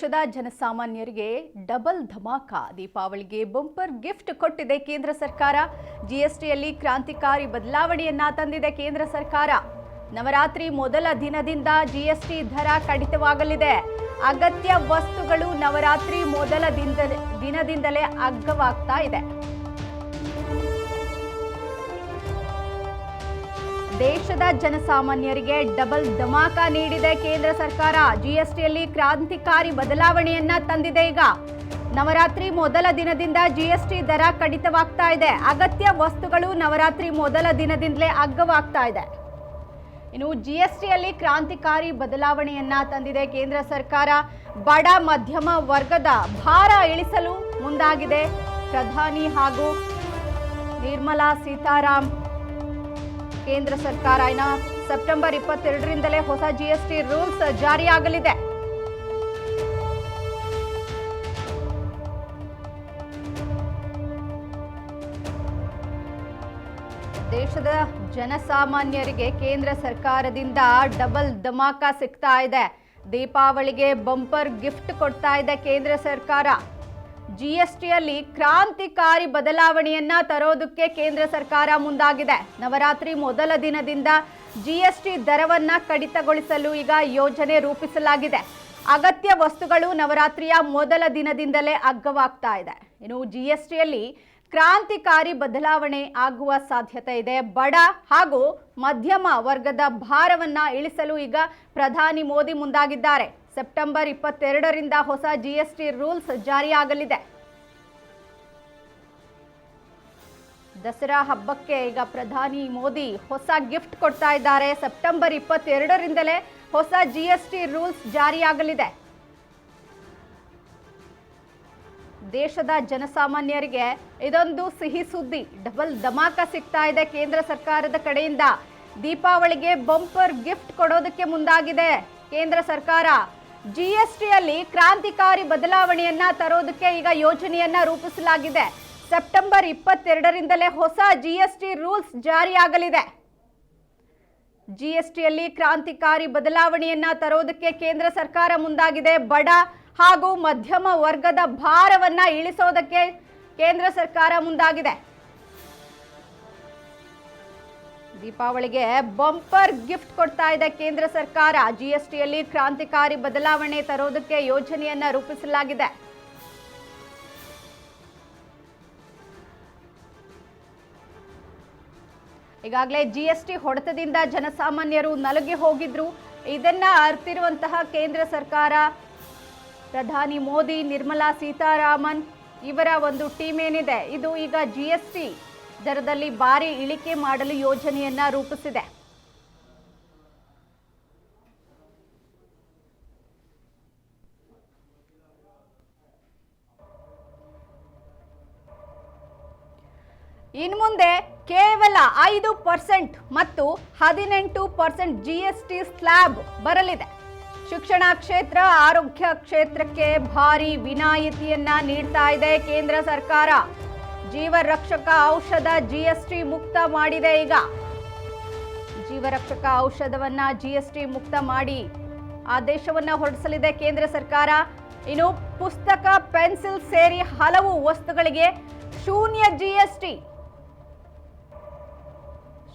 ದೇಶದ ಜನಸಾಮಾನ್ಯರಿಗೆ ಡಬಲ್ ಧಮಾಕ. ದೀಪಾವಳಿಗೆ ಬಂಪರ್ ಗಿಫ್ಟ್ ಕೊಟ್ಟಿದೆ ಕೇಂದ್ರ ಸರ್ಕಾರ. ಜಿಎಸ್ಟಿಯಲ್ಲಿ ಕ್ರಾಂತಿಕಾರಿ ಬದಲಾವಣೆಯನ್ನ ತಂದಿದೆ ಕೇಂದ್ರ ಸರ್ಕಾರ. ನವರಾತ್ರಿ ಮೊದಲ ದಿನದಿಂದ ಜಿಎಸ್ಟಿ ದರ ಕಡಿತವಾಗಲಿದೆ. ಅಗತ್ಯ ವಸ್ತುಗಳು ನವರಾತ್ರಿ ಮೊದಲ ದಿನದಿಂದಲೇ ಅಗ್ಗವಾಗ್ತಾ ಇದೆ. ದೇಶದ ಜನಸಾಮಾನ್ಯರಿಗೆ ಡಬಲ್ ಧಮಾಕ ನೀಡಿದೆ ಕೇಂದ್ರ ಸರ್ಕಾರ. ಜಿಎಸ್ಟಿಯಲ್ಲಿ ಕ್ರಾಂತಿಕಾರಿ ಬದಲಾವಣೆಯನ್ನ ತಂದಿದೆ. ಈಗ ನವರಾತ್ರಿ ಮೊದಲ ದಿನದಿಂದ ಜಿಎಸ್ಟಿ ದರ ಕಡಿತವಾಗ್ತಾ ಇದೆ. ಅಗತ್ಯ ವಸ್ತುಗಳು ನವರಾತ್ರಿ ಮೊದಲ ದಿನದಿಂದಲೇ ಅಗ್ಗವಾಗ್ತಾ ಇದೆ. ಇನ್ನು ಜಿಎಸ್ಟಿಯಲ್ಲಿ ಕ್ರಾಂತಿಕಾರಿ ಬದಲಾವಣೆಯನ್ನ ತಂದಿದೆ ಕೇಂದ್ರ ಸರ್ಕಾರ. ಬಡ ಮಧ್ಯಮ ವರ್ಗದ ಭಾರ ಇಳಿಸಲು ಮುಂದಾಗಿದೆ ಪ್ರಧಾನಿ ಹಾಗೂ ನಿರ್ಮಲಾ ಸೀತಾರಾಮ್. ಕೇಂದ್ರ ಸರ್ಕಾರ ಸೆಪ್ಟೆಂಬರ್ 22ರಿಂದಲೇ ಹೊಸ ಜಿಎಸ್ಟಿ ರೂಲ್ಸ್ ಜಾರಿಯಾಗಲಿದೆ. ದೇಶದ ಜನಸಾಮಾನ್ಯರಿಗೆ ಕೇಂದ್ರ ಸರ್ಕಾರದಿಂದ ಡಬಲ್ ಧಮಾಕ ಸಿಗ್ತಾ ಇದೆ. ದೀಪಾವಳಿಗೆ ಬಂಪರ್ ಗಿಫ್ಟ್ ಕೊಡ್ತಾ ಇದೆ ಕೇಂದ್ರ ಸರ್ಕಾರ. ಜಿಎಸ್ಟಿಯಲ್ಲಿ ಕ್ರಾಂತಿಕಾರಿ ಬದಲಾವಣೆಯನ್ನ ತರೋದಕ್ಕೆ ಕೇಂದ್ರ ಸರ್ಕಾರ ಮುಂದಾಗಿದೆ. ನವರಾತ್ರಿ ಮೊದಲ ದಿನದಿಂದ ಜಿಎಸ್ಟಿ ದರವನ್ನ ಕಡಿತಗೊಳಿಸಲು ಈಗ ಯೋಜನೆ ರೂಪಿಸಲಾಗಿದೆ. ಅಗತ್ಯ ವಸ್ತುಗಳು ನವರಾತ್ರಿಯ ಮೊದಲ ದಿನದಿಂದಲೇ ಅಗ್ಗವಾಗ್ತಾ ಇದೆ. ಇನ್ನು ಜಿಎಸ್ಟಿಯಲ್ಲಿ ಕ್ರಾಂತಿಕಾರಿ ಬದಲಾವಣೆ ಆಗುವ ಸಾಧ್ಯತೆ ಇದೆ. ಬಡ ಹಾಗೂ ಮಧ್ಯಮ ವರ್ಗದ ಭಾರವನ್ನ ಇಳಿಸಲು ಈಗ ಪ್ರಧಾನಿ ಮೋದಿ ಮುಂದಾಗಿದ್ದಾರೆ. ಸೆಪ್ಟೆಂಬರ್ 22ರಿಂದ ಹೊಸ ಜಿಎಸ್ಟಿ ರೂಲ್ಸ್ ಜಾರಿಯಾಗಲಿದೆ. ದಸರಾ ಹಬ್ಬಕ್ಕೆ ಈಗ ಪ್ರಧಾನಿ ಮೋದಿ ಹೊಸ ಗಿಫ್ಟ್ ಕೊಡ್ತಾ ಇದ್ದಾರೆ. ಸೆಪ್ಟೆಂಬರ್ 22ರಿಂದಲೇ ಹೊಸ ಜಿಎಸ್ಟಿ ರೂಲ್ಸ್ ಜಾರಿಯಾಗಲಿದೆ. ದೇಶದ ಜನಸಾಮಾನ್ಯರಿಗೆ ಇದೊಂದು ಸಿಹಿ ಸುದ್ದಿ. ಡಬಲ್ ಧಮಾಕ ಸಿಗ್ತಾ ಇದೆ ಕೇಂದ್ರ ಸರ್ಕಾರದ ಕಡೆಯಿಂದ. ದೀಪಾವಳಿಗೆ ಬಂಪರ್ ಗಿಫ್ಟ್ ಕೊಡೋದಕ್ಕೆ ಮುಂದಾಗಿದೆ ಕೇಂದ್ರ ಸರ್ಕಾರ. ಜಿಎಸ್ಟಿಯಲ್ಲಿ ಕ್ರಾಂತಿಕಾರಿ ಬದಲಾವಣೆಯನ್ನ ತರೋದಕ್ಕೆ ಈಗ ಯೋಜನೆಯನ್ನ ರೂಪಿಸಲಾಗಿದೆ. ಸೆಪ್ಟೆಂಬರ್ 22ರಿಂದಲೇ ಹೊಸ ಜಿಎಸ್ಟಿ ರೂಲ್ಸ್ ಜಾರಿಯಾಗಲಿದೆ. ಜಿಎಸ್ಟಿಯಲ್ಲಿ ಕ್ರಾಂತಿಕಾರಿ ಬದಲಾವಣೆಯನ್ನ ತರೋದಕ್ಕೆ ಕೇಂದ್ರ ಸರ್ಕಾರ ಮುಂದಾಗಿದೆ. ಬಡ ಹಾಗೂ ಮಧ್ಯಮ ವರ್ಗದ ಭಾರವನ್ನ ಇಳಿಸೋದಕ್ಕೆ ಕೇಂದ್ರ ಸರ್ಕಾರ ಮುಂದಾಗಿದೆ. ದೀಪಾವಳಿಗೆ ಬಂಪರ್ ಗಿಫ್ಟ್ ಕೊಡ್ತಾ ಇದೆ ಕೇಂದ್ರ ಸರ್ಕಾರ. ಜಿಎಸ್ಟಿಯಲ್ಲಿ ಕ್ರಾಂತಿಕಾರಿ ಬದಲಾವಣೆ ತರೋದಕ್ಕೆ ಯೋಜನೆಯನ್ನ ರೂಪಿಸಲಾಗಿದೆ. ಈಗಾಗಲೇ ಜಿಎಸ್ಟಿ ಹೊಡೆತದಿಂದ ಜನಸಾಮಾನ್ಯರು ನಲುಗಿ ಹೋಗಿದ್ರು. ಇದನ್ನ ಅರ್ತಿರುವಂತಹ ಕೇಂದ್ರ ಸರ್ಕಾರ, ಪ್ರಧಾನಿ ಮೋದಿ, ನಿರ್ಮಲಾ ಸೀತಾರಾಮನ್ ಇವರ ಒಂದು ಟೀಮ್ ಏನಿದೆ, ಇದು ಈಗ ಜಿಎಸ್ಟಿ ದರದಲ್ಲಿ ಭಾರಿ ಇಳಿಕೆ ಮಾಡಲು ಯೋಜನೆಯನ್ನ ರೂಪಿಸಿದೆ. ಇನ್ನು ಮುಂದೆ ಕೇವಲ 5% ಮತ್ತು 18% ಜಿಎಸ್ಟಿ ಸ್ಲ್ಯಾಬ್ ಬರಲಿದೆ. ಶಿಕ್ಷಣ ಕ್ಷೇತ್ರ, ಆರೋಗ್ಯ ಕ್ಷೇತ್ರಕ್ಕೆ ಭಾರಿ ವಿನಾಯಿತಿಯನ್ನ ನೀಡ್ತಾ ಇದೆ ಕೇಂದ್ರ ಸರ್ಕಾರ. ಜೀವರಕ್ಷಕ ಔಷಧ ಜಿಎಸ್ಟಿ ಮುಕ್ತ ಮಾಡಿದೆ. ಈಗ ಜೀವರಕ್ಷಕ ಔಷಧವನ್ನ ಜಿಎಸ್ಟಿ ಮುಕ್ತ ಮಾಡಿ ಆದೇಶವನ್ನ ಹೊರಡಿಸಲಿದೆ ಕೇಂದ್ರ ಸರ್ಕಾರ. ಇನ್ನು ಪುಸ್ತಕ, ಪೆನ್ಸಿಲ್ ಸೇರಿ ಹಲವು ವಸ್ತುಗಳಿಗೆ ಶೂನ್ಯ ಜಿಎಸ್ಟಿ.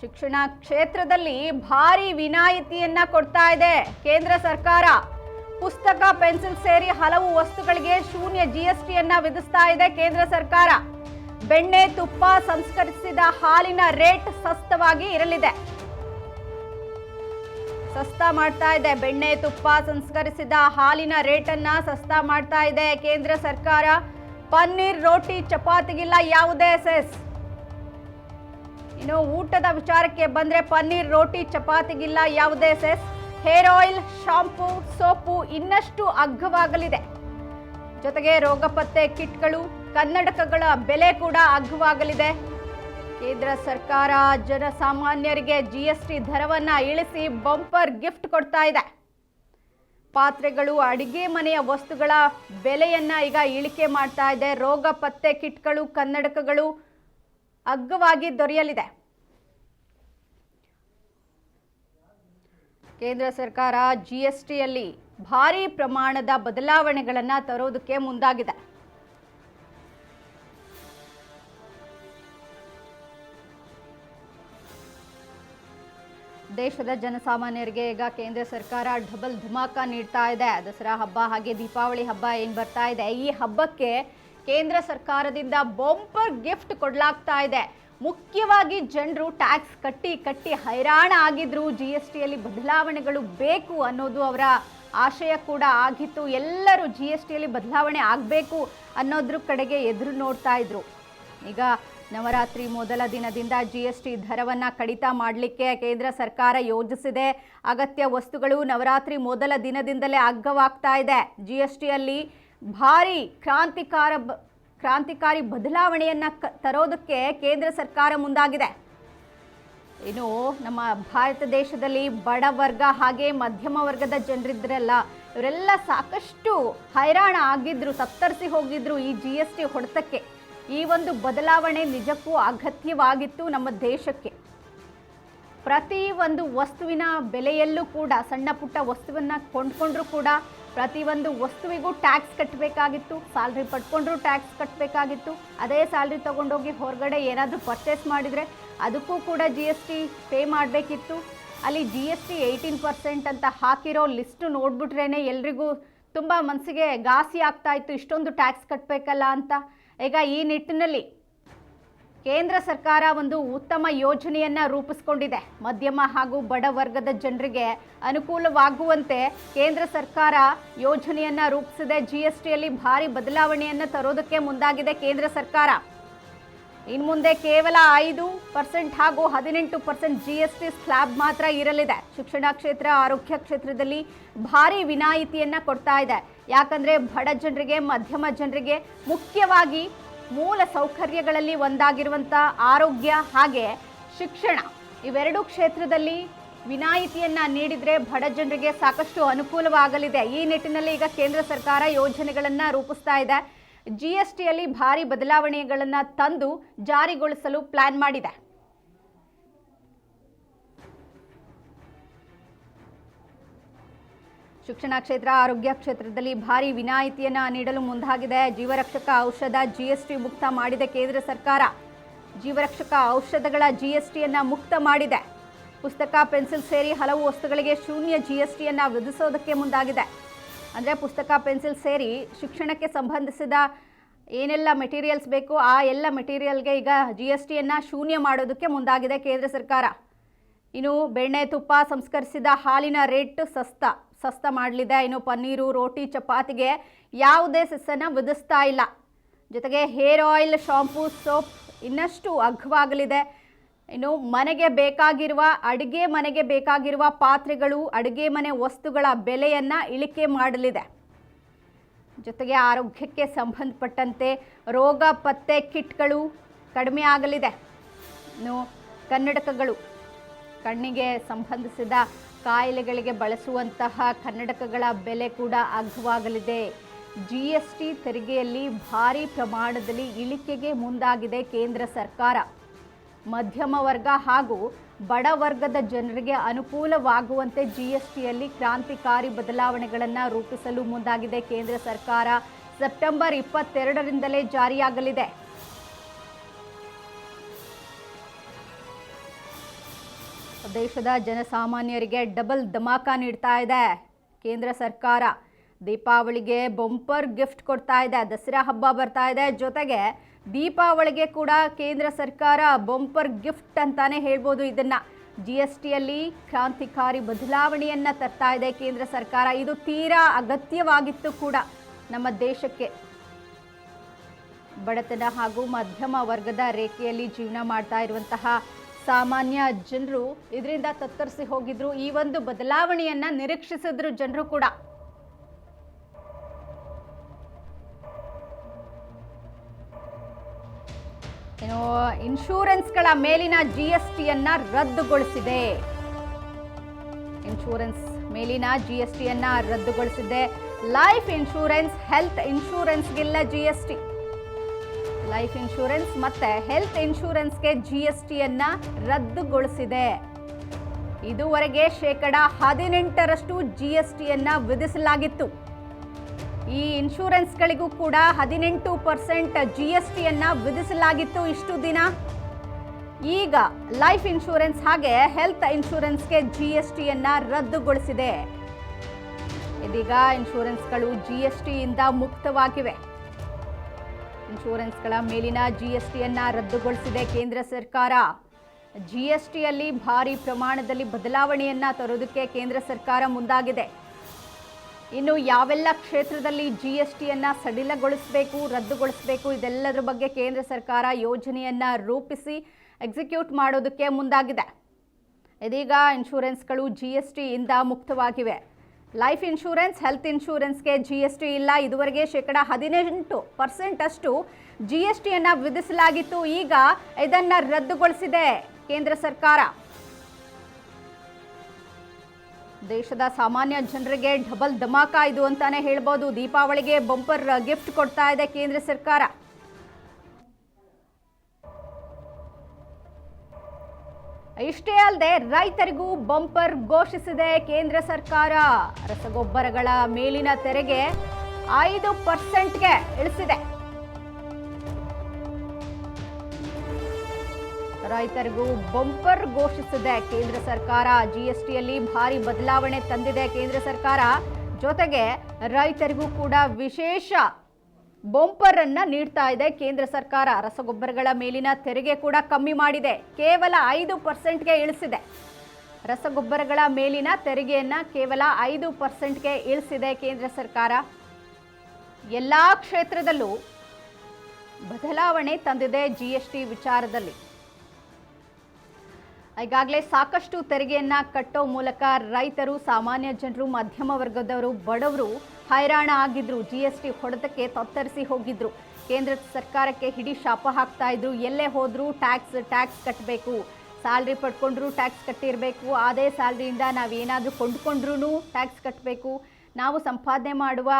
ಶಿಕ್ಷಣ ಕ್ಷೇತ್ರದಲ್ಲಿ ಭಾರಿ ವಿನಾಯಿತಿಯನ್ನ ಕೊಡ್ತಾ ಇದೆ ಕೇಂದ್ರ ಸರ್ಕಾರ. ಪುಸ್ತಕ, ಪೆನ್ಸಿಲ್ ಸೇರಿ ಹಲವು ವಸ್ತುಗಳಿಗೆ ಶೂನ್ಯ ಜಿಎಸ್ಟಿಯನ್ನ ವಿಧಿಸ್ತಾ ಇದೆ ಕೇಂದ್ರ ಸರ್ಕಾರ. ಬೆಣ್ಣೆ, ತುಪ್ಪ, ಸಂಸ್ಕರಿಸಿದ ಹಾಲಿನ ರೇಟ್ ಸಸ್ತವಾಗಿ ಇರಲಿದೆ. ಸಸ್ತಾ ಮಾಡ್ತಾ ಇದೆ. ಬೆಣ್ಣೆ, ತುಪ್ಪ, ಸಂಸ್ಕರಿಸಿದ ಹಾಲಿನ ರೇಟನ್ನ ಸಸ್ತಾ ಮಾಡ್ತಾ ಇದೆ ಕೇಂದ್ರ ಸರ್ಕಾರ. ಪನ್ನೀರ್, ರೋಟಿ, ಚಪಾತಿಗಿಲ್ಲ ಯಾವುದೇ ಸೆಸ್. ಇನ್ನು ಊಟದ ವಿಚಾರಕ್ಕೆ ಬಂದ್ರೆ ಪನ್ನೀರ್, ರೋಟಿ, ಚಪಾತಿಗಿಲ್ಲ ಯಾವುದೇ cess. Hair oil, shampoo, soap ಇನ್ನಷ್ಟು ಅಗ್ಗವಾಗಲಿದೆ. ಜೊತೆಗೆ ರೋಗ ಪತ್ತೆ ಕಿಟ್ಗಳು, ಕನ್ನಡಕಗಳ ಬೆಲೆ ಕೂಡ ಅಗ್ಗವಾಗಲಿದೆ. ಕೇಂದ್ರ ಸರ್ಕಾರ ಜನಸಾಮಾನ್ಯರಿಗೆ ಜಿಎಸ್ಟಿ ದರವನ್ನ ಇಳಿಸಿ ಬಂಪರ್ ಗಿಫ್ಟ್ ಕೊಡ್ತಾ ಇದೆ. ಪಾತ್ರೆಗಳು, ಅಡಿಗೆ ಮನೆಯ ವಸ್ತುಗಳ ಬೆಲೆಯನ್ನ ಈಗ ಇಳಿಕೆ ಮಾಡ್ತಾ ಇದೆ. ರೋಗ ಪತ್ತೆ ಕಿಟ್ಗಳು, ಕನ್ನಡಕಗಳು ಅಗ್ಗವಾಗಿ ದೊರೆಯಲಿದೆ. ಕೇಂದ್ರ ಸರ್ಕಾರ ಜಿಎಸ್ಟಿಯಲ್ಲಿ ಭಾರಿ ಪ್ರಮಾಣದ ಬದಲಾವಣೆಗಳನ್ನು ತರೋದಕ್ಕೆ ಮುಂದಾಗಿದೆ. ದೇಶದ ಜನಸಾಮಾನ್ಯರಿಗೆ ಈಗ ಕೇಂದ್ರ ಸರ್ಕಾರ ಡಬಲ್ ಧಮಾಕ ನೀಡ್ತಾ ಇದೆ. ದಸರಾ ಹಬ್ಬ ಹಾಗೆ ದೀಪಾವಳಿ ಹಬ್ಬ ಏನು ಬರ್ತಾ ಇದೆ, ಈ ಹಬ್ಬಕ್ಕೆ ಕೇಂದ್ರ ಸರ್ಕಾರದಿಂದ ಬಂಪರ್ ಗಿಫ್ಟ್ ಕೊಡಲಾಗ್ತಾ ಇದೆ. ಮುಖ್ಯವಾಗಿ ಜನರು ಟ್ಯಾಕ್ಸ್ ಕಟ್ಟಿ ಹೈರಾಣ ಆಗಿದ್ರು. GSTಯಲ್ಲಿ ಬದಲಾವಣೆಗಳು ಬೇಕು ಅನ್ನೋದು ಅವರ ಆಶಯ ಕೂಡ ಆಗಿತ್ತು. ಎಲ್ಲರೂ GSTಯಲ್ಲಿ ಬದಲಾವಣೆ ಆಗಬೇಕು ಅನ್ನೋದ್ರ ಕಡೆಗೆ ಎದುರು ನೋಡ್ತಾ ಇದ್ರು. ಈಗ ನವರಾತ್ರಿ ಮೊದಲ ದಿನದಿಂದ GST ದರವನ್ನು ಕಡಿತ ಮಾಡಲಿಕ್ಕೆ ಕೇಂದ್ರ ಸರ್ಕಾರ ಯೋಜಿಸಿದೆ. ಅಗತ್ಯ ವಸ್ತುಗಳು ನವರಾತ್ರಿ ಮೊದಲ ದಿನದಿಂದಲೇ ಅಗ್ಗವಾಗ್ತಾ ಇದೆ. GSTಯಲ್ಲಿ ಭಾರಿ ಕ್ರಾಂತಿಕಾರಿ ಬದಲಾವಣೆಯನ್ನು ತರೋದಕ್ಕೆ ಕೇಂದ್ರ ಸರ್ಕಾರ ಮುಂದಾಗಿದೆ. ಇನ್ನು ನಮ್ಮ ಭಾರತ ದೇಶದಲ್ಲಿ ಬಡ ವರ್ಗ ಹಾಗೆ ಮಧ್ಯಮ ವರ್ಗದ ಜನರಿದ್ರಲ್ಲ, ಇವರೆಲ್ಲ ಸಾಕಷ್ಟು ಹೈರಾಣ ಆಗಿದ್ರು, ತತ್ತರಿಸಿ ಹೋಗಿದ್ರು ಈ GST ಹೊಡೆತಕ್ಕೆ. ಈ ಒಂದು ಬದಲಾವಣೆ ನಿಜಕ್ಕೂ ಅಗತ್ಯವಾಗಿತ್ತು ನಮ್ಮ ದೇಶಕ್ಕೆ. ಪ್ರತಿ ಒಂದು ವಸ್ತುವಿನ ಬೆಲೆಯಲ್ಲೂ ಕೂಡ, ಸಣ್ಣ ಪುಟ್ಟ ವಸ್ತುವನ್ನು ಕೊಂಡ್ಕೊಂಡ್ರೂ ಕೂಡ ಪ್ರತಿಯೊಂದು ವಸ್ತುವಿಗೂ ಟ್ಯಾಕ್ಸ್ ಕಟ್ಟಬೇಕಾಗಿತ್ತು. ಸ್ಯಾಲ್ರಿ ಪಡ್ಕೊಂಡ್ರೂ ಟ್ಯಾಕ್ಸ್ ಕಟ್ಟಬೇಕಾಗಿತ್ತು. ಅದೇ ಸ್ಯಾಲ್ರಿ ತೊಗೊಂಡೋಗಿ ಹೊರಗಡೆ ಏನಾದರೂ ಪರ್ಚೇಸ್ ಮಾಡಿದರೆ ಅದಕ್ಕೂ ಕೂಡ GST ಪೇ ಮಾಡಬೇಕಿತ್ತು. ಅಲ್ಲಿ GST 18% ಅಂತ ಹಾಕಿರೋ ಲಿಸ್ಟು ನೋಡ್ಬಿಟ್ರೇ ಎಲ್ರಿಗೂ ತುಂಬ ಮನಸ್ಸಿಗೆ ಘಾಸಿ ಆಗ್ತಾ ಇತ್ತು, ಇಷ್ಟೊಂದು ಟ್ಯಾಕ್ಸ್ ಕಟ್ಟಬೇಕಲ್ಲ ಅಂತ. ಈಗ ಈ ನಿಟ್ಟಿನಲ್ಲಿ ಕೇಂದ್ರ ಸರ್ಕಾರ ಒಂದು ಉತ್ತಮ ಯೋಜನೆಯನ್ನು ರೂಪಿಸ್ಕೊಂಡಿದೆ. ಮಧ್ಯಮ ಹಾಗೂ ಬಡ ವರ್ಗದ ಜನರಿಗೆ ಅನುಕೂಲವಾಗುವಂತೆ ಕೇಂದ್ರ ಸರ್ಕಾರ ಯೋಜನೆಯನ್ನು ರೂಪಿಸಿದೆ. GSTಯಲ್ಲಿ ಭಾರಿ ಬದಲಾವಣೆಯನ್ನು ತರೋದಕ್ಕೆ ಮುಂದಾಗಿದೆ ಕೇಂದ್ರ ಸರ್ಕಾರ. ಇನ್ನು ಮುಂದೆ ಕೇವಲ 5% ಹಾಗೂ 18% GST ಸ್ಲ್ಯಾಬ್ ಮಾತ್ರ ಇರಲಿದೆ. ಶಿಕ್ಷಣ ಕ್ಷೇತ್ರ, ಆರೋಗ್ಯ ಕ್ಷೇತ್ರದಲ್ಲಿ ಭಾರಿ ವಿನಾಯಿತಿಯನ್ನು ಕೊಡ್ತಾ ಇದೆ. ಯಾಕಂದರೆ ಬಡ ಜನರಿಗೆ, ಮಧ್ಯಮ ಜನರಿಗೆ, ಮುಖ್ಯವಾಗಿ ಮೂಲ ಸೌಕರ್ಯಗಳಲ್ಲಿ ಒಂದಾಗಿರುವಂಥ ಆರೋಗ್ಯ ಹಾಗೆ ಶಿಕ್ಷಣ, ಇವೆರಡೂ ಕ್ಷೇತ್ರದಲ್ಲಿ ವಿನಾಯಿತಿಯನ್ನು ನೀಡಿದರೆ ಬಡ ಜನರಿಗೆ ಸಾಕಷ್ಟು ಅನುಕೂಲವಾಗಲಿದೆ. ಈ ನಿಟ್ಟಿನಲ್ಲಿ ಈಗ ಕೇಂದ್ರ ಸರ್ಕಾರ ಯೋಜನೆಗಳನ್ನು ರೂಪಿಸ್ತಾ ಇದೆ. GSTಯಲ್ಲಿ ಭಾರಿ ಬದಲಾವಣೆಗಳನ್ನು ತಂದು ಜಾರಿಗೊಳಿಸಲು ಪ್ಲಾನ್ ಮಾಡಿದೆ. ಶಿಕ್ಷಣ ಕ್ಷೇತ್ರ, ಆರೋಗ್ಯ ಕ್ಷೇತ್ರದಲ್ಲಿ ಭಾರಿ ವಿನಾಯಿತಿಯನ್ನು ನೀಡಲು ಮುಂದಾಗಿದೆ. ಜೀವರಕ್ಷಕ ಔಷಧ GST ಮುಕ್ತ ಮಾಡಿದೆ ಕೇಂದ್ರ ಸರ್ಕಾರ. ಜೀವರಕ್ಷಕ ಔಷಧಗಳ GSTಯನ್ನು ಮುಕ್ತ ಮಾಡಿದೆ. ಪುಸ್ತಕ, ಪೆನ್ಸಿಲ್ ಸೇರಿ ಹಲವು ವಸ್ತುಗಳಿಗೆ ಶೂನ್ಯ GSTಯನ್ನು ವಿಧಿಸೋದಕ್ಕೆ ಮುಂದಾಗಿದೆ. ಅಂದರೆ ಪುಸ್ತಕ, ಪೆನ್ಸಿಲ್ ಸೇರಿ ಶಿಕ್ಷಣಕ್ಕೆ ಸಂಬಂಧಿಸಿದ ಏನೆಲ್ಲ ಮೆಟೀರಿಯಲ್ಸ್ ಬೇಕು ಆ ಎಲ್ಲ ಮೆಟೀರಿಯಲ್ಗೆ ಈಗ GSTಯನ್ನು ಶೂನ್ಯ ಮಾಡೋದಕ್ಕೆ ಮುಂದಾಗಿದೆ ಕೇಂದ್ರ ಸರ್ಕಾರ. ಇನ್ನು ಬೆಣ್ಣೆ, ತುಪ್ಪ, ಸಂಸ್ಕರಿಸಿದ ಹಾಲಿನ ರೇಟ್ ಸಸ್ತ ಮಾಡಲಿದೆ. ಇನ್ನು ಪನ್ನೀರು, ರೋಟಿ, ಚಪಾತಿಗೆ ಯಾವುದೇ ಸೆಸ್ಸನ್ನು ವಿಧಿಸ್ತಾ ಇಲ್ಲ. ಜೊತೆಗೆ ಹೇರ್ ಆಯಿಲ್, ಶಾಂಪೂ, ಸೋಪ್ ಇನ್ನಷ್ಟು ಅಗ್ಗವಾಗಲಿದೆ. ಇನ್ನು ಅಡುಗೆ ಮನೆಗೆ ಬೇಕಾಗಿರುವ ಪಾತ್ರೆಗಳು, ಅಡುಗೆ ಮನೆ ವಸ್ತುಗಳ ಬೆಲೆಯನ್ನು ಇಳಿಕೆ ಮಾಡಲಿದೆ. ಜೊತೆಗೆ ಆರೋಗ್ಯಕ್ಕೆ ಸಂಬಂಧಪಟ್ಟಂತೆ ರೋಗ ಪತ್ತೆ ಕಿಟ್ಗಳು ಕಡಿಮೆ ಆಗಲಿದೆ. ಇನ್ನು ಕನ್ನಡಕಗಳು, ಕಣ್ಣಿಗೆ ಸಂಬಂಧಿಸಿದ ಕಾಯಿಲೆಗಳಿಗೆ ಬಳಸುವಂತಹ ಕನ್ನಡಕಗಳ ಬೆಲೆ ಕೂಡ ಅಗ್ಗವಾಗಲಿದೆ. GST ತೆರಿಗೆಯಲ್ಲಿ ಭಾರಿ ಪ್ರಮಾಣದಲ್ಲಿ ಇಳಿಕೆಗೆ ಮುಂದಾಗಿದೆ ಕೇಂದ್ರ ಸರ್ಕಾರ. ಮಧ್ಯಮ ವರ್ಗ ಹಾಗೂ ಬಡ ವರ್ಗದ ಜನರಿಗೆ ಅನುಕೂಲವಾಗುವಂತೆ GSTಯಲ್ಲಿ ಕ್ರಾಂತಿಕಾರಿ ಬದಲಾವಣೆಗಳನ್ನು ರೂಪಿಸಲು ಮುಂದಾಗಿದೆ ಕೇಂದ್ರ ಸರ್ಕಾರ. ಸೆಪ್ಟೆಂಬರ್ 22ರಿಂದಲೇ ಜಾರಿಯಾಗಲಿದೆ. ದೇಶದ ಜನಸಾಮಾನ್ಯರಿಗೆ ಡಬಲ್ ಧಮಾಕ ನೀಡ್ತಾ ಇದೆ ಕೇಂದ್ರ ಸರ್ಕಾರ. ದೀಪಾವಳಿಗೆ ಬಂಪರ್ ಗಿಫ್ಟ್ ಕೊಡ್ತಾ ಇದೆ. ದಸರಾ ಹಬ್ಬ ಬರ್ತಾ ಇದೆ, ಜೊತೆಗೆ ದೀಪಾವಳಿಗೆ ಕೂಡ ಕೇಂದ್ರ ಸರ್ಕಾರ ಬಂಪರ್ ಗಿಫ್ಟ್ ಅಂತಾನೆ ಹೇಳ್ಬೋದು ಇದನ್ನು. GSTಯಲ್ಲಿ ಕ್ರಾಂತಿಕಾರಿ ಬದಲಾವಣೆಯನ್ನು ತರ್ತಾ ಇದೆ ಕೇಂದ್ರ ಸರ್ಕಾರ. ಇದು ತೀರಾ ಅಗತ್ಯವಾಗಿತ್ತು ಕೂಡ ನಮ್ಮ ದೇಶಕ್ಕೆ. ಬಡತನ ಹಾಗೂ ಮಧ್ಯಮ ವರ್ಗದ ರೇಖೆಯಲ್ಲಿ ಜೀವನ ಮಾಡ್ತಾ ಇರುವಂತಹ ಸಾಮಾನ್ಯ ಜನರು ಇದರಿಂದ ತತ್ತರಿಸಿ ಹೋಗಿದ್ರು. ಈ ಒಂದು ಬದಲಾವಣೆಯನ್ನು ನಿರೀಕ್ಷಿಸಿದ್ರು ಜನರು ಕೂಡ. ಇನ್ಶೂರೆನ್ಸ್ಗಳ ಮೇಲಿನ GSTಯನ್ನು ರದ್ದುಗೊಳಿಸಿದೆ. ಇನ್ಶೂರೆನ್ಸ್ ಮೇಲಿನ GSTಯನ್ನು ರದ್ದುಗೊಳಿಸಿದೆ. ಲೈಫ್ ಇನ್ಶೂರೆನ್ಸ್, ಹೆಲ್ತ್ ಇನ್ಶೂರೆನ್ಸ್ಗಿಲ್ಲ GST. ಲೈಫ್ ಇನ್ಶೂರೆನ್ಸ್ ಮತ್ತೆ ಹೆಲ್ತ್ ಇನ್ಶೂರೆನ್ಸ್ಗೆ GSTಯನ್ನು ರದ್ದುಗೊಳಿಸಿದೆ. ಇದುವರೆಗೆ ಶೇಕಡ 18ರಷ್ಟು GSTಯನ್ನ ವಿಧಿಸಲಾಗಿತ್ತು. ಈ ಇನ್ಶೂರೆನ್ಸ್ಗಳಿಗೂ ಕೂಡ 18% GSTಯನ್ನ ವಿಧಿಸಲಾಗಿತ್ತು ಇಷ್ಟು ದಿನ. ಈಗ ಲೈಫ್ ಇನ್ಶೂರೆನ್ಸ್ ಹಾಗೆ ಹೆಲ್ತ್ ಇನ್ಶೂರೆನ್ಸ್ಗೆ GSTಯನ್ನ ರದ್ದುಗೊಳಿಸಿದೆ. ಇದೀಗ ಇನ್ಶೂರೆನ್ಸ್ಗಳು GSTಯಿಂದ ಮುಕ್ತವಾಗಿವೆ. ಇನ್ಶೂರೆನ್ಸ್ಗಳ ಮೇಲಿನ GSTಯನ್ನ ರದ್ದುಗೊಳಿಸಿದೆ ಕೇಂದ್ರ ಸರ್ಕಾರ. GSTಯಲ್ಲಿ ಭಾರಿ ಪ್ರಮಾಣದಲ್ಲಿ ಬದಲಾವಣೆಯನ್ನ ತರೋದಕ್ಕೆ ಕೇಂದ್ರ ಸರ್ಕಾರ ಮುಂದಾಗಿದೆ. ಇನ್ನು ಯಾವೆಲ್ಲ ಕ್ಷೇತ್ರದಲ್ಲಿ GSTಯನ್ನ ಸಡಿಲಗೊಳಿಸಬೇಕು, ರದ್ದುಗೊಳಿಸಬೇಕು, ಇದೆಲ್ಲದರ ಬಗ್ಗೆ ಕೇಂದ್ರ ಸರ್ಕಾರ ಯೋಜನೆಯನ್ನ ರೂಪಿಸಿ ಎಕ್ಸಿಕ್ಯೂಟ್ ಮಾಡೋದಕ್ಕೆ ಮುಂದಾಗಿದೆ. ಇದೀಗ ಇನ್ಶೂರೆನ್ಸ್ಗಳು GSTಯಿಂದ ಮುಕ್ತವಾಗಿವೆ. ಲೈಫ್ ಇನ್ಶೂರೆನ್ಸ್, ಹೆಲ್ತ್ ಇನ್ಶೂರೆನ್ಸ್ಗೆ GST ಇಲ್ಲ. ಇದುವರೆಗೆ ಶೇಕಡ 18% ಅಷ್ಟು GSTಯನ್ನ ವಿಧಿಸಲಾಗಿತ್ತು. ಈಗ ಇದನ್ನ ರದ್ದುಗೊಳಿಸಿದೆ ಕೇಂದ್ರ ಸರ್ಕಾರ. ದೇಶದ ಸಾಮಾನ್ಯ ಜನರಿಗೆ ಡಬಲ್ ಧಮಾಕ ಇದು ಅಂತಾನೆ ಹೇಳ್ಬೋದು. ದೀಪಾವಳಿಗೆ ಬಂಪರ್ ಗಿಫ್ಟ್ ಕೊಡ್ತಾ ಇದೆ ಕೇಂದ್ರ ಸರ್ಕಾರ. ಇಷ್ಟೇ ಅಲ್ಲದೆ ರೈತರಿಗೂ ಬಂಪರ್ ಘೋಷಿಸಿದೆ ಕೇಂದ್ರ ಸರ್ಕಾರ. ರಸಗೊಬ್ಬರಗಳ ಮೇಲಿನ ತೆರಿಗೆ 5%ಗೆ ಇಳಿಸಿದೆ. ರೈತರಿಗೂ ಬಂಪರ್ ಘೋಷಿಸಿದೆ ಕೇಂದ್ರ ಸರ್ಕಾರ. GSTಯಲ್ಲಿ ಭಾರಿ ಬದಲಾವಣೆ ತಂದಿದೆ ಕೇಂದ್ರ ಸರ್ಕಾರ. ಜೊತೆಗೆ ರೈತರಿಗೂ ಕೂಡ ವಿಶೇಷ ಬಂಪರ್ ಅನ್ನ ನೀಡ್ತಾ ಇದೆ ಕೇಂದ್ರ ಸರ್ಕಾರ. ರಸಗೊಬ್ಬರಗಳ ಮೇಲಿನ ತೆರಿಗೆ ಕೂಡ ಕಮ್ಮಿ ಮಾಡಿದೆ. ಕೇವಲ 5%ಗೆ ಇಳಿಸಿದೆ. ರಸಗೊಬ್ಬರಗಳ ಮೇಲಿನ ತೆರಿಗೆಯನ್ನ ಕೇವಲ 5%ಗೆ ಇಳಿಸಿದೆ ಕೇಂದ್ರ ಸರ್ಕಾರ. ಎಲ್ಲಾ ಕ್ಷೇತ್ರದಲ್ಲೂ ಬದಲಾವಣೆ ತಂದಿದೆ GST ವಿಚಾರದಲ್ಲಿ. ಈಗಾಗಲೇ ಸಾಕಷ್ಟು ತೆರಿಗೆಯನ್ನ ಕಟ್ಟೋ ಮೂಲಕ ರೈತರು, ಸಾಮಾನ್ಯ ಜನರು, ಮಧ್ಯಮ ವರ್ಗದವರು, ಬಡವರು ಹೈರಾಣ ಆಗಿದ್ರು. GST ಹೊಡೆತಕ್ಕೆ ತತ್ತರಿಸಿ ಹೋಗಿದ್ರು. ಕೇಂದ್ರ ಸರ್ಕಾರಕ್ಕೆ ಹಿಡಿ ಶಾಪ ಹಾಕ್ತಾ ಇದ್ರು. ಎಲ್ಲೇ ಹೋದ್ರು ಟ್ಯಾಕ್ಸ್ ಕಟ್ಟಬೇಕು, ಸ್ಯಾಲ್ರಿ ಪಡ್ಕೊಂಡ್ರು ಟ್ಯಾಕ್ಸ್ ಕಟ್ಟಿರಬೇಕು, ಅದೇ ಸ್ಯಾಲ್ರಿಯಿಂದ ನಾವೇನಾದರೂ ಕೊಂಡ್ಕೊಂಡ್ರೂ ಟ್ಯಾಕ್ಸ್ ಕಟ್ಟಬೇಕು, ನಾವು ಸಂಪಾದನೆ ಮಾಡುವ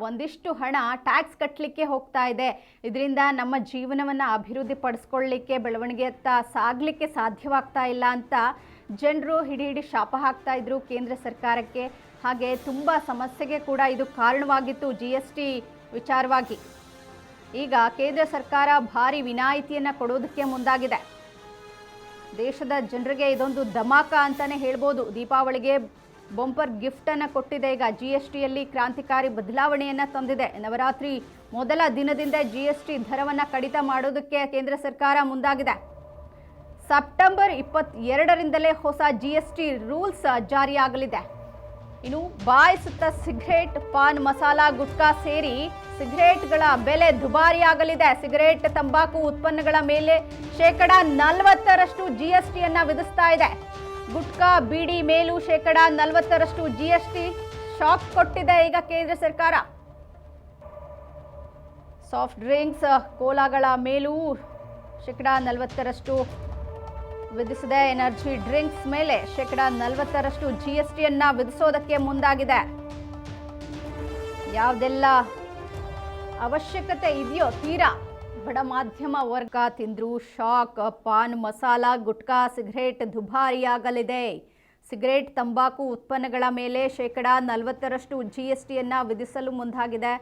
ಒಂದಿಷ್ಟು ಹಣ ಟ್ಯಾಕ್ಸ್ ಕಟ್ಟಲಿಕ್ಕೆ ಹೋಗ್ತಾ ಇದೆ, ಇದರಿಂದ ನಮ್ಮ ಜೀವನವನ್ನು ಅಭಿವೃದ್ಧಿ ಪಡಿಸ್ಕೊಳ್ಳಿಕ್ಕೆ, ಬೆಳವಣಿಗೆಯತ್ತ ಸಾಗಲಿಕ್ಕೆ ಸಾಧ್ಯವಾಗ್ತಾ ಇಲ್ಲ ಅಂತ ಜನರು ಹಿಡಿ ಶಾಪ ಹಾಕ್ತಾ ಇದ್ರು ಕೇಂದ್ರ ಸರ್ಕಾರಕ್ಕೆ. ಹಾಗೆ ತುಂಬ ಸಮಸ್ಯೆಗೆ ಕೂಡ ಇದು ಕಾರಣವಾಗಿತ್ತು GST ವಿಚಾರವಾಗಿ. ಈಗ ಕೇಂದ್ರ ಸರ್ಕಾರ ಭಾರಿ ವಿನಾಯಿತಿಯನ್ನು ಕೊಡೋದಕ್ಕೆ ಮುಂದಾಗಿದೆ. ದೇಶದ ಜನರಿಗೆ ಇದೊಂದು ಧಮಾಕ ಅಂತಾನೆ ಹೇಳ್ಬೋದು. ದೀಪಾವಳಿಗೆ ಬಂಪರ್ ಗಿಫ್ಟ್ ಅನ್ನು ಕೊಟ್ಟಿದೆ. ಈಗ GSTಯಲ್ಲಿ ಕ್ರಾಂತಿಕಾರಿ ಬದಲಾವಣೆಯನ್ನ ತಂದಿದೆ. ನವರಾತ್ರಿ ಮೊದಲ ದಿನದಿಂದ GST ದರವನ್ನು ಕಡಿತ ಮಾಡೋದಕ್ಕೆ ಕೇಂದ್ರ ಸರ್ಕಾರ ಮುಂದಾಗಿದೆ. ಸೆಪ್ಟೆಂಬರ್ 22ರಿಂದಲೇ ಹೊಸ GST ರೂಲ್ಸ್ ಜಾರಿಯಾಗಲಿದೆ. ಇನ್ನು ಬಾಯಿಸುತ್ತ ಸಿಗರೇಟ್, ಪಾನ್ ಮಸಾಲ, ಗುಟ್ಕಾ ಸೇರಿ ಸಿಗರೇಟ್ಗಳ ಬೆಲೆ ದುಬಾರಿಯಾಗಲಿದೆ. ಸಿಗರೇಟ್, ತಂಬಾಕು ಉತ್ಪನ್ನಗಳ ಮೇಲೆ ಶೇಕಡ 40ರಷ್ಟು GSTಯನ್ನ ವಿಧಿಸ್ತಾ ಇದೆ. ಗುಟ್ಕಾ, ಬೀಡಿ ಮೇಲೂ ಶೇಕಡ 40ರಷ್ಟು GST ಶಾಕ್ ಕೊಟ್ಟಿದೆ ಈಗ ಕೇಂದ್ರ ಸರ್ಕಾರ. ಸಾಫ್ಟ್ ಡ್ರಿಂಕ್ಸ್, ಕೋಲಾಗಳ ಮೇಲೂ ಶೇಕಡ 40ರಷ್ಟು ವಿಧಿಸಿದೆ. ಎನರ್ಜಿ ಡ್ರಿಂಕ್ಸ್ ಮೇಲೆ ಶೇಕಡ 40ರಷ್ಟು GSTಯನ್ನ ವಿಧಿಸೋದಕ್ಕೆ ಮುಂದಾಗಿದೆ. ಯಾವುದೆಲ್ಲ ಅವಶ್ಯಕತೆ ಇದೆಯೋ ತೀರಾ ಬಡ ಮಾಧ್ಯಮ ವರ್ಗ ತಿಂದ್ರು ಶಾಕ್. ಪಾನ್ ಮಸಾಲ, ಗುಟ್ಕಾ, ಸಿಗರೇಟ್ ದುಬಾರಿಯಾಗಲಿದೆ. ಸಿಗರೇಟ್, ತಂಬಾಕು ಉತ್ಪನ್ನಗಳ ಮೇಲೆ ಶೇಕಡ 40ರಷ್ಟು GSTಯನ್ನ ವಿಧಿಸಲು ಮುಂದಾಗಿದೆ.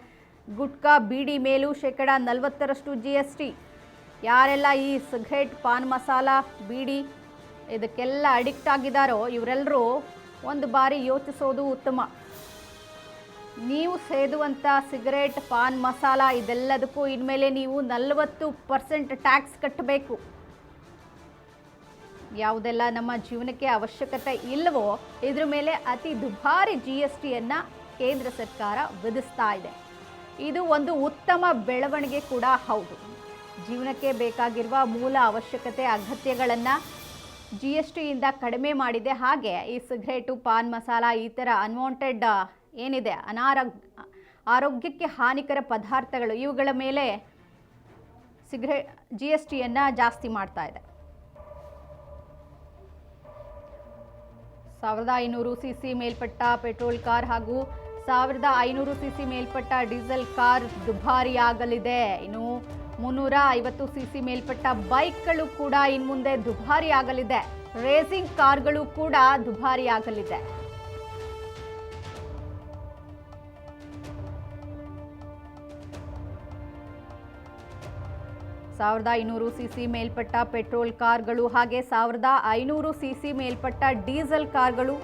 ಗುಟ್ಕಾ, ಬೀಡಿ ಮೇಲೂ ಶೇಕಡ 40ರಷ್ಟು GST. ಯಾರೆಲ್ಲ ಈ ಸಿಗರೇಟ್, ಪಾನ್ ಮಸಾಲ, ಬೀಡಿ ಇದಕ್ಕೆಲ್ಲ ಅಡಿಕ್ಟ್ ಆಗಿದ್ದಾರೋ ಇವರೆಲ್ಲರೂ ಒಂದು ಬಾರಿ ಯೋಚಿಸೋದು ಉತ್ತಮ. ನೀವು ಸೇದುವಂಥ ಸಿಗರೇಟ್, ಪಾನ್ ಮಸಾಲ ಇದೆಲ್ಲದಕ್ಕೂ ಇನ್ಮೇಲೆ ನೀವು 40% ಟ್ಯಾಕ್ಸ್ ಕಟ್ಟಬೇಕು. ಯಾವುದೆಲ್ಲ ನಮ್ಮ ಜೀವನಕ್ಕೆ ಅವಶ್ಯಕತೆ ಇಲ್ಲವೋ ಇದ್ರ ಮೇಲೆ ಅತಿ ದುಬಾರಿ GSTಯನ್ನ ಕೇಂದ್ರ ಸರ್ಕಾರ ವಿಧಿಸ್ತಾ ಇದೆ. ಇದು ಒಂದು ಉತ್ತಮ ಬೆಳವಣಿಗೆ ಕೂಡ ಹೌದು. ಜೀವನಕ್ಕೆ ಬೇಕಾಗಿರುವ ಮೂಲ ಅವಶ್ಯಕತೆ, ಅಗತ್ಯಗಳನ್ನು GSTಯಿಂದ ಕಡಿಮೆ ಮಾಡಿದೆ. ಹಾಗೆ ಈ ಸಿಗರೇಟು, ಪಾನ್ ಮಸಾಲ ಈ ಥರ ಅನ್ವಾಂಟೆಡ್ ಏನಿದೆ ಆರೋಗ್ಯಕ್ಕೆ ಹಾನಿಕರ ಪದಾರ್ಥಗಳು ಇವುಗಳ ಮೇಲೆ GSTಯನ್ನ ಜಾಸ್ತಿ ಮಾಡ್ತಾ ಇದೆ. 1500 cc ಮೇಲ್ಪಟ್ಟ ಪೆಟ್ರೋಲ್ ಕಾರ್ ಹಾಗೂ 1500 cc ಮೇಲ್ಪಟ್ಟ ಡೀಸೆಲ್ ಕಾರ್ ದುಬಾರಿಯಾಗಲಿದೆ. ಇನ್ನು 350 cc ಮೇಲ್ಪಟ್ಟ ಬೈಕ್ಗಳು ಕೂಡ ಇನ್ಮುಂದೆ ದುಬಾರಿಯಾಗಲಿದೆ. ರೇಸಿಂಗ್ ಕಾರ್ಗಳು ಕೂಡ ದುಬಾರಿಯಾಗಲಿದೆ. ಸಾವಿರದ 500 ಸಿಸಿ ಮೇಲ್ಪಟ್ಟ ಪೆಟ್ರೋಲ್ ಕಾರ್ಗಳು ಹಾಗೆ 1500 ಸಿಸಿ ಮೇಲ್ಪಟ್ಟ ಡೀಸೆಲ್ ಕಾರ್ಗಳು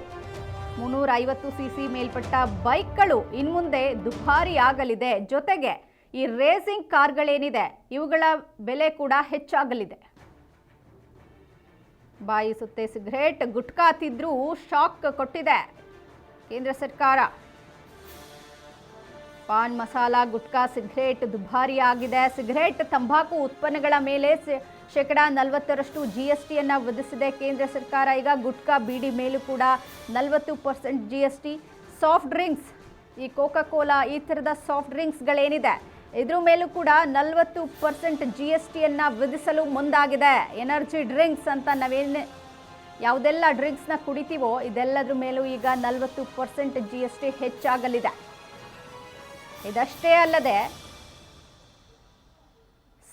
350 ಸಿಸಿ ಮೇಲ್ಪಟ್ಟ ಬೈಕ್ಗಳು ಇನ್ಮುಂದೆ ದುಬಾರಿಯಾಗಲಿದೆ. ಜೊತೆಗೆ ಈ ರೇಸಿಂಗ್ ಕಾರ್ಗಳೇನಿದೆ ಇವುಗಳ ಬೆಲೆ ಕೂಡ ಹೆಚ್ಚಾಗಲಿದೆ. ಬಾಯಿ ಸುತ್ತೆ ಸಿಗರೇಟ್ ಗುಟ್ಕಾ ತಿಂದ್ರೂ ಶಾಕ್ ಕೊಟ್ಟಿದೆ ಕೇಂದ್ರ ಸರ್ಕಾರ. ಪಾನ್ ಮಸಾಲ ಗುಟ್ಕಾ ಸಿಗರೇಟ್ ದುಬಾರಿಯಾಗಿದೆ. ಸಿಗರೇಟ್ ತಂಬಾಕು ಉತ್ಪನ್ನಗಳ ಮೇಲೆ ಶೇಕಡಾ 40% GSTಯನ್ನು ವಿಧಿಸಿದೆ ಕೇಂದ್ರ ಸರ್ಕಾರ. ಈಗ ಗುಟ್ಕಾ ಬೀಡಿ ಮೇಲೂ ಕೂಡ 40% GST. ಸಾಫ್ಟ್ ಡ್ರಿಂಕ್ಸ್, ಈ ಕೋಕಾ ಕೋಲಾ ಈ ಥರದ ಸಾಫ್ಟ್ ಡ್ರಿಂಕ್ಸ್ಗಳೇನಿದೆ ಇದ್ರ ಮೇಲೂ ಕೂಡ 40% GSTಯನ್ನು ವಿಧಿಸಲು ಮುಂದಾಗಿದೆ. ಎನರ್ಜಿ ಡ್ರಿಂಕ್ಸ್ ಅಂತ ಯಾವುದೆಲ್ಲ ಡ್ರಿಂಕ್ಸ್ನ ಕುಡಿತೀವೋ ಇದೆಲ್ಲದ್ರ ಮೇಲೂ ಈಗ 40% GST ಹೆಚ್ಚಾಗಲಿದೆ. ಇದಷ್ಟೇ ಅಲ್ಲದೆ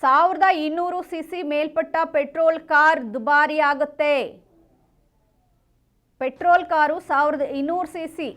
1200 ಸಿಸಿ ಮೇಲ್ಪಟ್ಟ ಪೆಟ್ರೋಲ್ ಕಾರ್ ದುಬಾರಿ ಆಗುತ್ತೆ. Petrol car 1200 CC